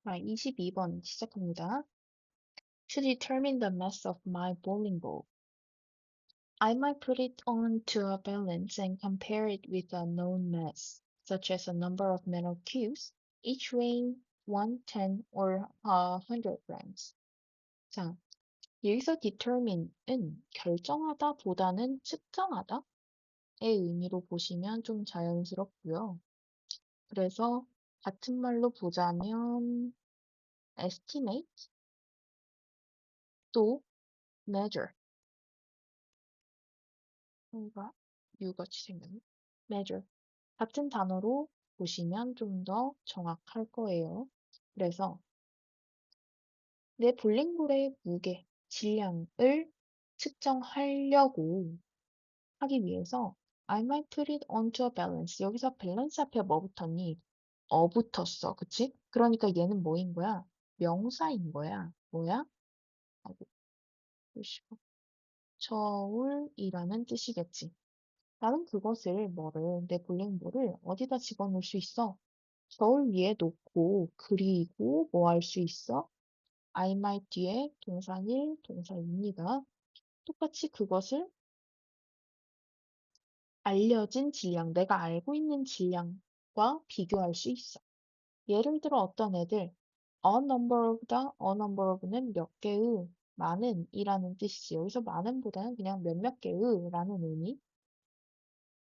자, 22번 시작합니다. To determine the mass of my bowling ball, I might put it onto a balance and compare it with a known mass, such as a number of metal cubes, each weighing 1, 10, or 100 grams. 자, 여기서 determine은 결정하다 보다는 측정하다의 의미로 보시면 좀 자연스럽고요. 그래서 같은 말로 보자면 estimate 또 measure 뭔가 U같이 생겼네. measure 같은 단어로 보시면 좀 더 정확할 거예요. 그래서 내 볼링볼의 무게, 질량을 측정하려고 하기 위해서 I might put it onto a balance. 여기서 밸런스 앞에 뭐 붙었니? 붙었어. 그치? 그러니까 얘는 뭐인 거야? 명사인 거야. 뭐야? 아이고, 보시고. 저울이라는 뜻이겠지. 나는 그것을 내 볼링볼을 어디다 집어넣을 수 있어? 저울 위에 놓고 그리고 뭐 할 수 있어? I might 뒤에 동사 1, 동사 2입니다. 똑같이 그것을 알려진 질량, 내가 알고 있는 질량과 비교할 수 있어. 예를 들어 어떤 애들 a number of다, a number of는 몇 개의, 많은 이라는 뜻이지. 여기서 많은보다는 그냥 몇몇 개의 라는 의미.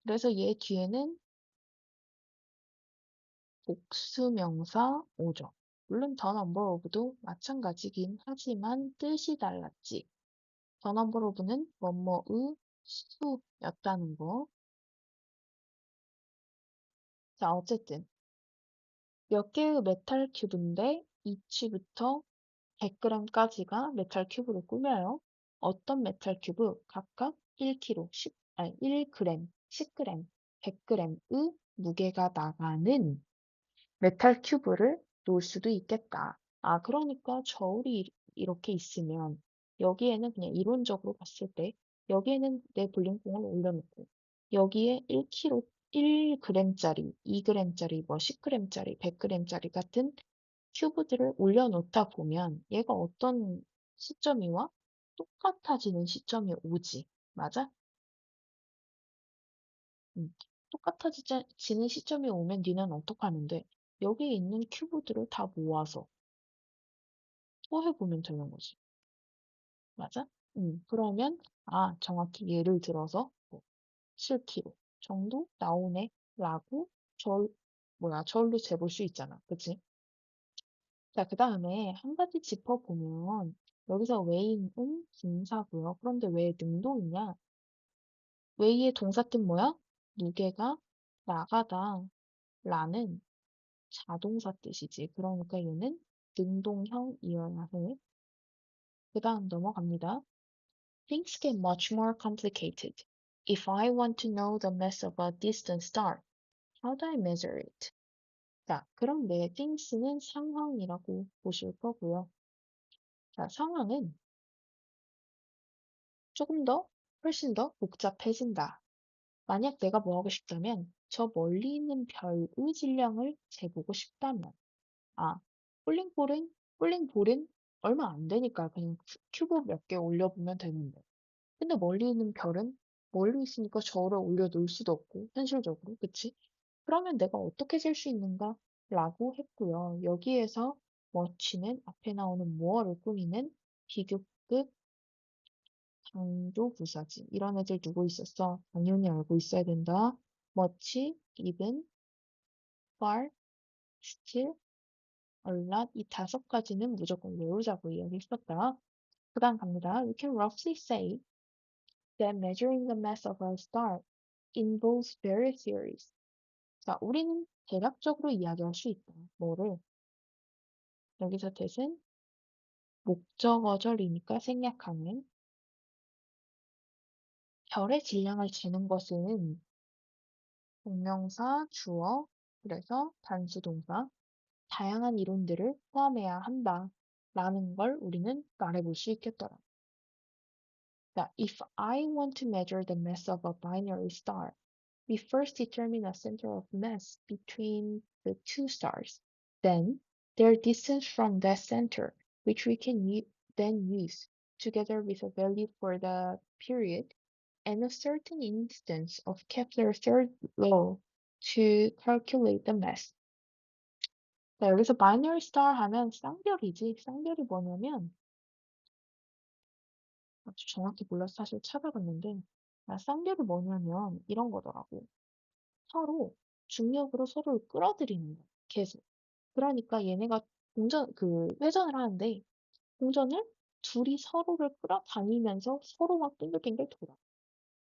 그래서 얘 뒤에는 복수명사 오죠. 물론 the number of도 마찬가지긴 하지만 뜻이 달랐지. the number of는 뭐뭐의 수였다는 거. 자, 어쨌든 몇 개의 메탈 큐브인데 이치부터 100g까지가 메탈 큐브를 꾸며요. 어떤 메탈 큐브? 각각 1kg, 1g, 10g, 100g의 무게가 나가는 메탈 큐브를 놓을 수도 있겠다. 그러니까 저울이 이렇게 있으면 여기에는 그냥 이론적으로 봤을 때 여기에는 내 볼링공을 올려놓고 여기에 1kg, 1g짜리, 2g짜리, 뭐 10g짜리, 100g짜리 같은 큐브들을 올려놓다 보면 얘가 어떤 시점이 와? 똑같아지는 시점이 오지. 맞아? 똑같아지는 시점이 오면 니는 어떡하는데? 여기에 있는 큐브들을 다 모아서 또 해보면 되는 거지. 맞아? 그러면, 정확히 예를 들어서 뭐 7kg 정도 나오네. 라고 저울로 재볼 수 있잖아. 그치? 자, 그 다음에 한 가지 짚어보면 여기서 웨이는 분사고요. 그런데 왜 능동이냐? 웨이의 동사 뜻 뭐야? 무게가 나가다 라는 자동사 뜻이지. 그러니까 얘는 능동형이어야 해. 그 다음 넘어갑니다. Things get much more complicated. If I want to know the mass of a distant star, how do I measure it? 자, 그럼 내 things는 상황이라고 보실 거고요. 자, 상황은 훨씬 더 복잡해진다. 만약 내가 뭐 하고 싶다면, 저 멀리 있는 별의 질량을 재보고 싶다면, 아, 볼링볼은 얼마 안 되니까 그냥 큐브 몇 개 올려보면 되는데. 근데 멀리 있는 별은 멀리 있으니까 저를 올려놓을 수도 없고, 현실적으로, 그치? 그러면 내가 어떻게 잴 수 있는가? 라고 했고요. 여기에서 much는 앞에 나오는 more를 꾸미는 비교급 강조부사지. 이런 애들 누구 있었어? 당연히 알고 있어야 된다. much, even, far, still, a lot 이 5가지는 무조건 외우자고 이야기했었다. 그 다음 갑니다. We can roughly say that measuring the mass of a star involves various theories. 자, 우리는 대략적으로 이야기할 수 있다. 뭐를? 여기서 대신 목적어절이니까 생략하는 별의 질량을 재는 것은 동명사, 주어, 그래서 단수동사, 다양한 이론들을 포함해야 한다. 라는 걸 우리는 말해볼 수 있겠더라. 자, if I want to measure the mass of a binary star, we first determine a center of mass between the two stars. Then, their distance from that center, which we can then use together with a value for the period and a certain instance of Kepler's third law to calculate the mass. 자, 여기서 binary star 하면 쌍별이지. 쌍별이 뭐냐면 정확히 몰라서 사실 찾아봤는데 쌍별이 뭐냐면 이런 거더라고. 서로 중력으로 서로를 끌어들이는 거야. 계속. 그러니까 얘네가 회전을 하는데 공전을 둘이 서로를 끌어다니면서 서로 막 빙글빙글 돌아.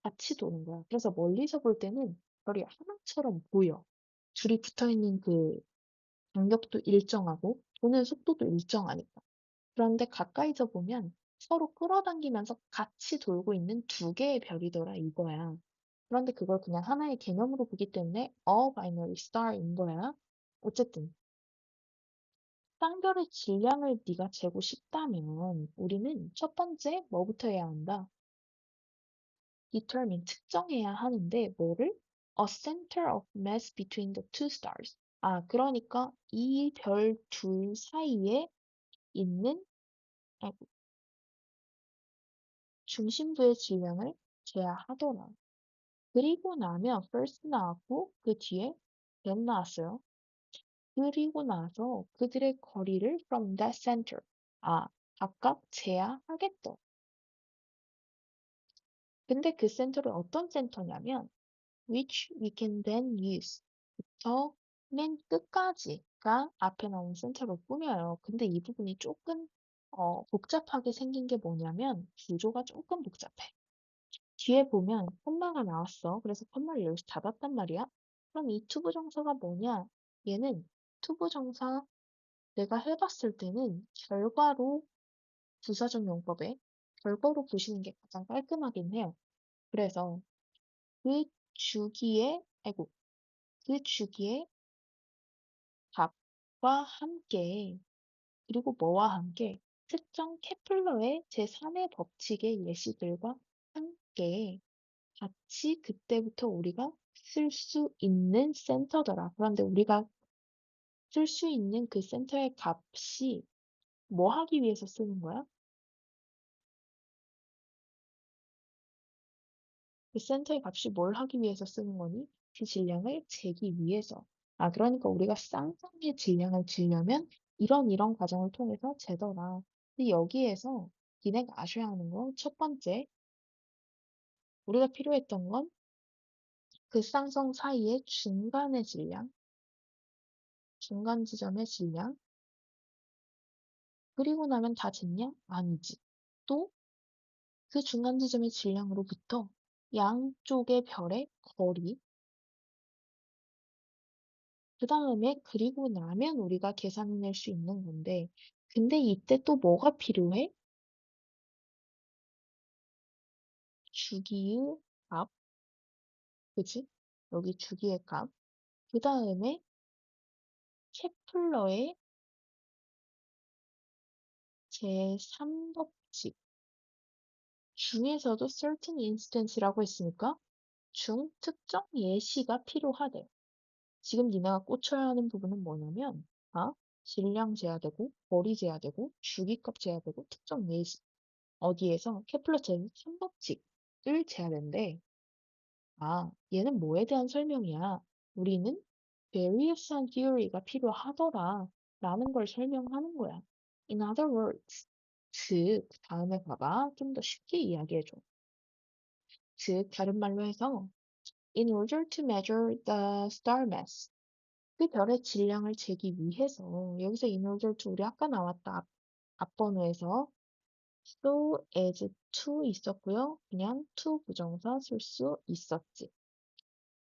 같이 도는 거야. 그래서 멀리서 볼 때는 별이 하나처럼 보여. 둘이 붙어있는 그 간격도 일정하고 도는 속도도 일정하니까. 그런데 가까이서 보면 서로 끌어당기면서 같이 돌고 있는 두 개의 별이더라 이거야. 그런데 그걸 그냥 하나의 개념으로 보기 때문에 a binary star인 거야. 어쨌든 쌍별의 질량을 네가 재고 싶다면 우리는 첫 번째 뭐부터 해야 한다? determine 특정해야 하는데 뭐를? a center of mass between the two stars. 그러니까 이 별 둘 사이에 있는 아이고, 중심부의 질량을 재야 하더라. 그리고 나면 first 나왔고 그 뒤에 then 나왔어요. 그리고 나서 그들의 거리를 from that center. 각각 재야 하겠다. 근데 그 센터를 어떤 센터냐면 which we can then use. 부터 맨 끝까지가 앞에 나온 센터로 꾸며요. 근데 이 부분이 조금 복잡하게 생긴 게 뭐냐면 구조가 조금 복잡해. 뒤에 보면 콤마가 나왔어. 그래서 콤마를 여기서 닫았단 말이야. 그럼 이 투부정사가 뭐냐? 얘는 투부정사 내가 해봤을 때는 결과로 부사적 용법에 결과로 보시는 게 가장 깔끔하긴 해요. 그래서 그 주기의 아이고 그 주기의 값과 함께 그리고 뭐와 함께 특정 케플러의 제3의 법칙의 예시들과 함께 같이 그때부터 우리가 쓸 수 있는 센터더라. 그런데 우리가 쓸 수 있는 그 센터의 값이 뭐 하기 위해서 쓰는 거야? 그 센터의 값이 뭘 하기 위해서 쓰는 거니? 그 질량을 재기 위해서. 그러니까 우리가 쌍쌍의 질량을 재려면 이런 과정을 통해서 재더라. 근데 여기에서 니네가 아셔야 하는 건 첫 번째, 우리가 필요했던 건 그 쌍성 사이의 중간의 질량, 중간 지점의 질량, 그리고 나면 다 쟀냐? 아니지. 또 그 중간 지점의 질량으로부터 양쪽의 별의 거리, 그 다음에 그리고 나면 우리가 계산해낼 수 있는 건데, 근데 이때 또 뭐가 필요해? 주기의 값, 그지? 여기 주기의 값. 그 다음에 케플러의 제3법칙 중에서도 certain instance라고 했으니까 특정 예시가 필요하대. 지금 니네가 꽂혀야 하는 부분은 뭐냐면 질량 재야되고 거리 재야되고 주기값 재야되고 특정 예시 어디에서 케플러 제3법칙을 재야 되는데 얘는 뭐에 대한 설명이야? 우리는 various한 theory가 필요하더라 라는 걸 설명하는 거야. In other words, 즉 다음에 봐봐. 좀 더 쉽게 이야기해줘. 즉 다른 말로 해서 in order to measure the star mass 그 별의 질량을 재기 위해서 여기서 in order to 우리 아까 나왔다 앞번호에서 so as to 있었고요. 그냥 to 부정사 쓸 수 있었지.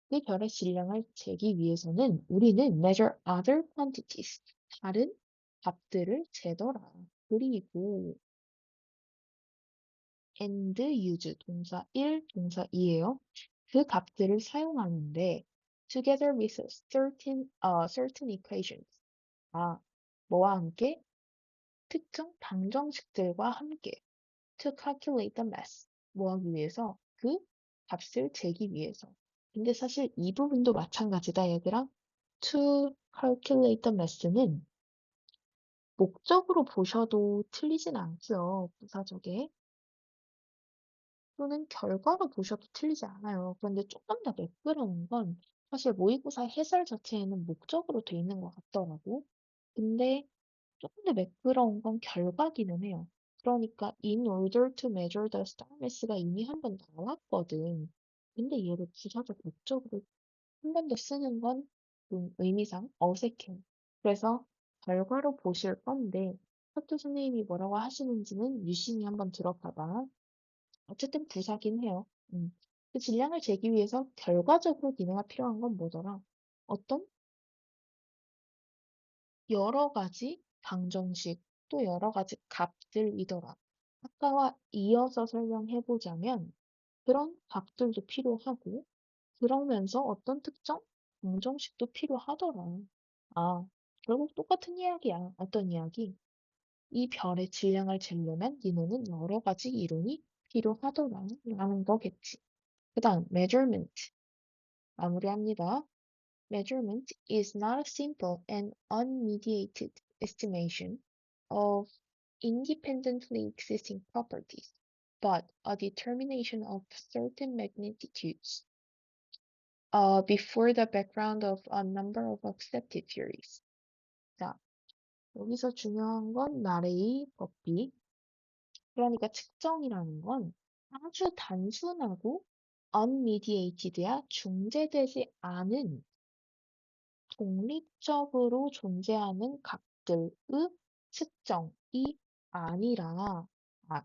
그 별의 질량을 재기 위해서는 우리는 measure other quantities 다른 값들을 재더라. 그리고 and use 동사 1, 동사 2예요. 그 값들을 사용하는데 together with certain equations 뭐와 함께? 특정 방정식들과 함께 to calculate the mass 뭐 하기 위해서? 그 값을 재기 위해서. 근데 사실 이 부분도 마찬가지다 얘들아. to calculate the mass는 목적으로 보셔도 틀리진 않고요, 부사적에. 또는 결과로 보셔도 틀리지 않아요. 그런데 조금 더 매끄러운 건 사실 모의고사 해설 자체에는 목적으로 돼 있는 것 같더라고. 근데 조금 더 매끄러운 건 결과기는 해요. 그러니까 in order to measure the star mass가 이미 한 번 나왔거든. 근데 얘를 부사적 목적으로 한 번 더 쓰는 건 좀 의미상 어색해요. 그래서 결과로 보실 건데 학교 선생님이 뭐라고 하시는지는 유심히 한번 들어봐봐. 어쨌든 부사긴 해요. 그 질량을 재기 위해서 결과적으로 니네가 필요한 건 뭐더라? 어떤 여러 가지 방정식, 또 여러 가지 값들이더라. 아까와 이어서 설명해 보자면 그런 값들도 필요하고 그러면서 어떤 특정 방정식도 필요하더라. 아, 결국 똑같은 이야기야. 어떤 이야기? 이 별의 질량을 재려면 니네는 여러 가지 이론이 필요하더라. 라는 거겠지. 그 다음, measurement. 마무리합니다. Measurement is not a simple and unmediated estimation of independently existing properties, but a determination of certain magnitudes before the background of a number of accepted theories. 자, 여기서 중요한 건 나레이 법칙. 그러니까 측정이라는 건 아주 단순하고 unmediated야 중재되지 않은 독립적으로 존재하는 값들의 측정이 아니라,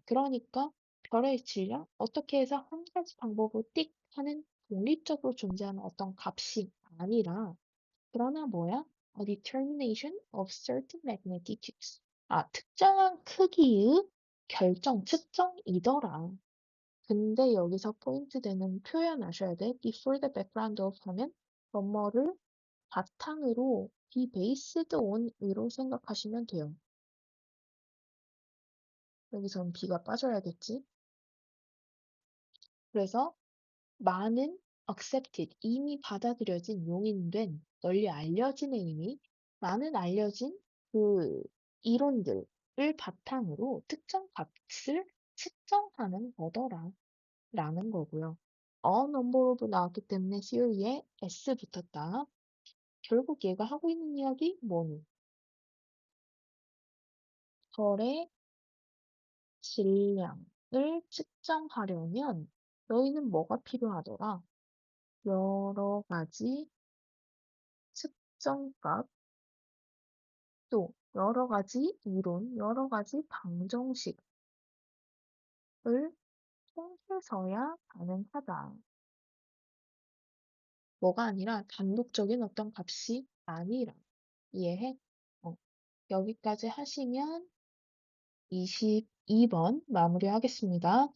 그러니까 별의 질량? 어떻게 해서 한 가지 방법으로 띡 하는 독립적으로 존재하는 어떤 값이 아니라, 그러나 뭐야? A determination of certain magnitudes. 특정한 크기의 결정, 측정이더라. 근데 여기서 포인트 되는 표현 아셔야 돼. Before the background of 하면 뭐뭐를 바탕으로 be based on으로 생각하시면 돼요. 여기서는 be가 빠져야겠지. 그래서 많은 accepted, 이미 받아들여진, 용인된, 널리 알려진의 의미, 많은 알려진 그 이론들을 바탕으로 특정 값을 측정하는 거더라. 라는 거고요. number of 나왔기 때문에 theory에 s 붙었다. 결국 얘가 하고 있는 이야기 뭐니? 별의 질량을 측정하려면 너희는 뭐가 필요하더라? 여러 가지 측정값, 또 여러 가지 이론, 여러 가지 방정식을 통해서야 가능하다. 뭐가 아니라 단독적인 어떤 값이 아니라. 이해해? 여기까지 하시면 22번 마무리하겠습니다.